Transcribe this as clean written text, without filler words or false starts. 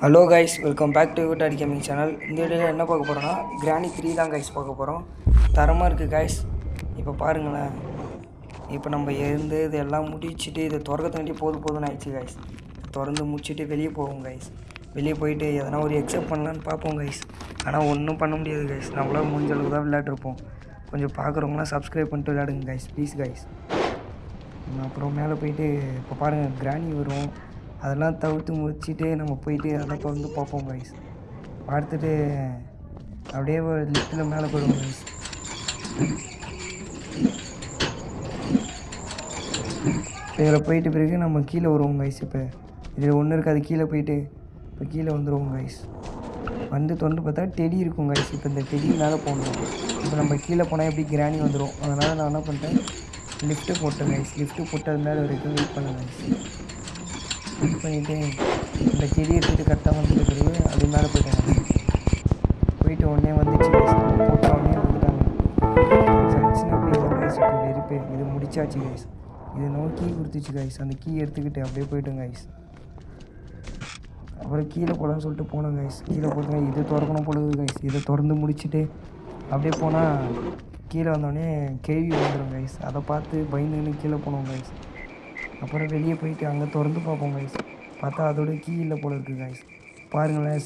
Hello guys, welcome back to daddy gaming channel. இந்த வீடியோவில் என்ன பார்க்க போகிறோன்னா கிராணி 3 தான் கைஸ் பார்க்க போகிறோம். தரமாக இருக்குது கைஸ். இப்போ பாருங்களேன், இப்போ நம்ம இருந்து இதெல்லாம் முடிச்சுட்டு இதை திறக்கத்தாண்டி போதும்னு ஆயிடுச்சு கைஸ். திறந்து முடிச்சுட்டு வெளியே போவோம் கைஸ். வெளியே போயிட்டு எதனா ஒரு எக்ஸப்ட் பண்ணலான்னு பார்ப்போம் கைஸ். ஆனால் ஒன்றும் பண்ண முடியாது கைஸ். நம்மளால் முடிஞ்ச அளவுக்கு தான் விளையாட்டுருப்போம். கொஞ்சம் பார்க்குறவங்களாம் சப்ஸ்கிரைப் பண்ணிட்டு விளையாடுங்க கைஸ், ப்ளீஸ் கைஸ். அப்புறம் மேலே போயிட்டு இப்போ பாருங்கள் கிராணி வரும். அதெல்லாம் தவிர்த்து முடிச்சுட்டு நம்ம போயிட்டு அதெல்லாம் திறந்து பார்ப்போம் கைஸ். பார்த்துட்டு அப்படியே ஒரு லிஃப்ட்டில் மேலே போயிடுவோம் கைஸ். இதில் போயிட்டு பிறகு நம்ம கீழே வருவோம் கைஸ். இப்போ இதில் ஒன்று இருக்காது, கீழே போயிட்டு இப்போ கீழே வந்துடுவோம் கைஸ். வந்து தொண்டு பார்த்தா டெடி இருக்கும் கைஸ். இப்போ இந்த டெடி மேலே போகணும். இப்போ நம்ம கீழே போனால் எப்படி கிராணி வந்துடும். அதனால் நான் என்ன பண்ணிட்டேன், லிஃப்ட்டு போட்டேன் கைஸ். லிஃப்ட்டு போட்டு அது மேலே வரைக்கும் வெயிட் பண்ணேன் கைஸ். வெயிட் பண்ணிவிட்டு இந்த செடி எடுத்துகிட்டு கரெக்டாக வந்துட்டு பிறகு அது மேலே போயிட்டாங்க. போயிட்டு உடனே வந்துச்சு கைஸ். போட்ட உடனே வந்துட்டாங்க. சின்ன பிள்ளைங்க கைஸ். இப்போ வெறுப்பு இது முடிச்சாச்சு கைஸ். இது நம்ம கீ கொடுத்துச்சு கைஸ். அந்த கீ எடுத்துக்கிட்டு அப்படியே போயிட்டோம் கைஸ். அப்புறம் கீழே போகலான்னு சொல்லிட்டு போனோம் கைஸ். கீழே போட்டுங்க இது திறக்கணும் பொழுது கைஸ். இதை திறந்து முடிச்சுட்டு அப்படியே போனால் கீழே வந்தோடனே கேள்வி வந்துடும் கைஸ். அதை பார்த்து பயந்துன்னு கீழே போனோம் கைஸ். அப்புறம் வெளியே போயிட்டு அங்கே திறந்து பார்ப்போம் கைஸ். பார்த்தா அதோட கீ இல்லை போல இருக்குது கைஸ். பாருங்களேன்.